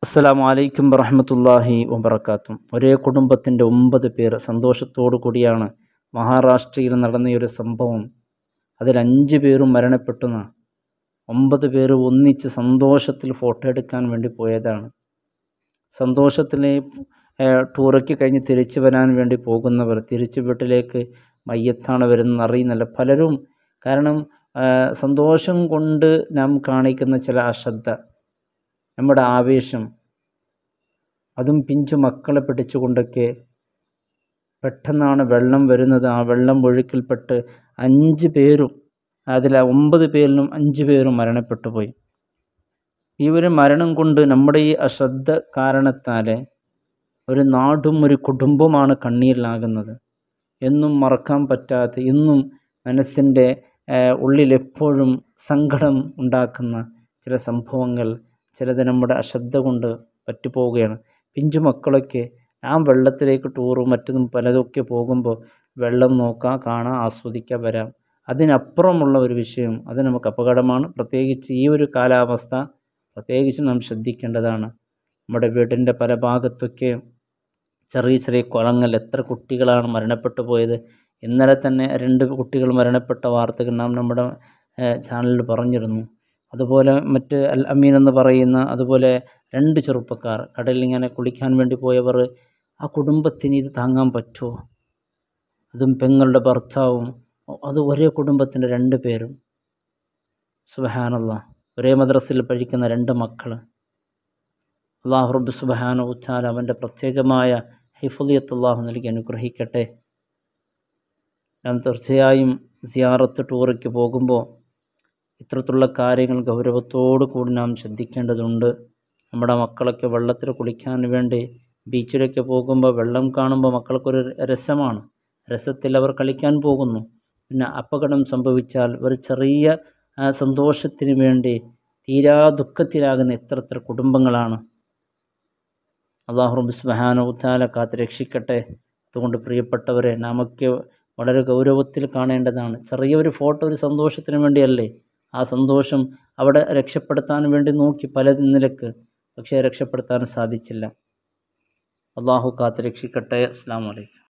അസ്സലാമു അലൈക്കും വറഹ്മത്തുള്ളാഹി വബറകാതുഹു. ഒരേ കുടുംബത്തിൻ്റെ 9 പേർ സന്തോഷത്തോടു കൂടിയാണ് മഹാരാഷ്ട്രയിൽ നടന്ന ഒരു സംഭവം. അതിൽ 5 പേരും മരണപ്പെട്ടു. 9 പേർ ഒന്നിച്ച് സന്തോഷത്തിൽ ഫോട്ടോ എടുക്കാൻ വേണ്ടി പോയതാണ്. സന്തോഷത്തിൽ ടൂറൊക്കെ കഴിഞ്ഞ് തിരിച്ചു വരാൻ വേണ്ടി പോകുന്നവർ തിരിച്ചു വീട്ടിലേക്ക് മയ്യത്താണ് വരുന്നത് അറിയുന്നില്ല പലരും. കാരണം സന്തോഷം കൊണ്ട് നാം കാണിക്കുന്ന ചില അശ്രദ്ധ, നമ്മുടെ ആവേശം, അതും പിഞ്ചു മക്കളെ പിടിച്ചുകൊണ്ടൊക്കെ പെട്ടെന്നാണ് വെള്ളം വരുന്നത്. ആ വെള്ളം ഒഴുക്കിൽപ്പെട്ട് 5 പേരും, അതിൽ 9 പേരിലും 5 പേരും മരണപ്പെട്ടു പോയി. ഈ ഒരു മരണം കൊണ്ട് നമ്മുടെ ഈ അശ്രദ്ധ കാരണത്താൽ ഒരു നാടും ഒരു കുടുംബമാണ് കണ്ണീരിലാകുന്നത്. എന്നും മറക്കാൻ പറ്റാത്ത, ഇന്നും മനസ്സിൻ്റെ ഉള്ളിലെപ്പോഴും സങ്കടം ഉണ്ടാക്കുന്ന ചില സംഭവങ്ങൾ, ചിലത് നമ്മുടെ അശ്രദ്ധ കൊണ്ട് പറ്റിപ്പോവുകയാണ്. പിഞ്ചു മക്കളൊക്കെ ആ വെള്ളത്തിലേക്ക് ടൂറും മറ്റതും പലതൊക്കെ പോകുമ്പോൾ വെള്ളം നോക്കാം, കാണാം, ആസ്വദിക്കാം, വരാം. അതിനപ്പുറമുള്ള ഒരു വിഷയം, അത് നമുക്ക് അപകടമാണ്. പ്രത്യേകിച്ച് ഈ ഒരു കാലാവസ്ഥ പ്രത്യേകിച്ച് നാം ശ്രദ്ധിക്കേണ്ടതാണ്. നമ്മുടെ വീടിൻ്റെ പല ഭാഗത്തൊക്കെ ചെറിയ ചെറിയ കുളങ്ങൾ, എത്ര കുട്ടികളാണ് മരണപ്പെട്ടു പോയത്. ഇന്നലെ തന്നെ 2 കുട്ടികൾ മരണപ്പെട്ട വാർത്തകൾ നാം നമ്മുടെ ചാനലിൽ പറഞ്ഞിരുന്നു. അതുപോലെ മറ്റ് അൽ അമീൻ എന്ന് പറയുന്ന അതുപോലെ 2 ചെറുപ്പക്കാർ കടലിൽ ഇങ്ങനെ കുളിക്കാൻ വേണ്ടി പോയവർ. ആ കുടുംബത്തിന് ഇത് താങ്ങാൻ പറ്റുമോ? അതും പെങ്ങളുടെ ഭർത്താവും, അത് ഒരേ കുടുംബത്തിൻ്റെ 2 പേരും. സുബ്ഹാനല്ലാഹ്, ഒരേ മദ്രസയിൽ പഠിക്കുന്ന 2 മക്കൾ. അല്ലാഹു റബ്ബ് സുബ്ഹാനഹു വ തആല അവൻ്റെ പ്രത്യേകമായ ഹിഫ്ളിയത്ത് അല്ലാഹു നൽകി അനുഗ്രഹിക്കട്ടെ. നാം തീർച്ചയായും സിയാറത്ത് ടൂറൊക്കെ പോകുമ്പോൾ ഇത്തരത്തിലുള്ള കാര്യങ്ങൾ ഗൗരവത്തോടു കൂടി നാം ശ്രദ്ധിക്കേണ്ടതുണ്ട്. നമ്മുടെ മക്കളൊക്കെ വെള്ളത്തിൽ കുളിക്കാൻ വേണ്ടി ബീച്ചിലൊക്കെ പോകുമ്പോൾ വെള്ളം കാണുമ്പോൾ മക്കൾക്കൊരു രസമാണ്. രസത്തിൽ അവർ കളിക്കാൻ പോകുന്നു. പിന്നെ അപകടം സംഭവിച്ചാൽ ഒരു ചെറിയ സന്തോഷത്തിന് വേണ്ടി തീരാ ദുഃഖത്തിലാകുന്ന എത്ര കുടുംബങ്ങളാണ്. അല്ലാഹു റബ്ബ് സുബ്ഹാനഹു വ തആല കാത്ത് രക്ഷിക്കട്ടെ. അതുകൊണ്ട് പ്രിയപ്പെട്ടവരെ, നാമൊക്കെ വളരെ ഗൗരവത്തിൽ കാണേണ്ടതാണ്. ചെറിയൊരു ഫോട്ടോ ഒരു സന്തോഷത്തിന് വേണ്ടിയല്ലേ. ആ സന്തോഷം അവിടെ രക്ഷപ്പെടുത്താൻ വേണ്ടി നോക്കി പല നിലക്ക്, പക്ഷേ രക്ഷപ്പെടുത്താൻ സാധിച്ചില്ല. അല്ലാഹു കാത്ത് രക്ഷിക്കട്ടെ. അസ്സലാമു അലൈക്കും.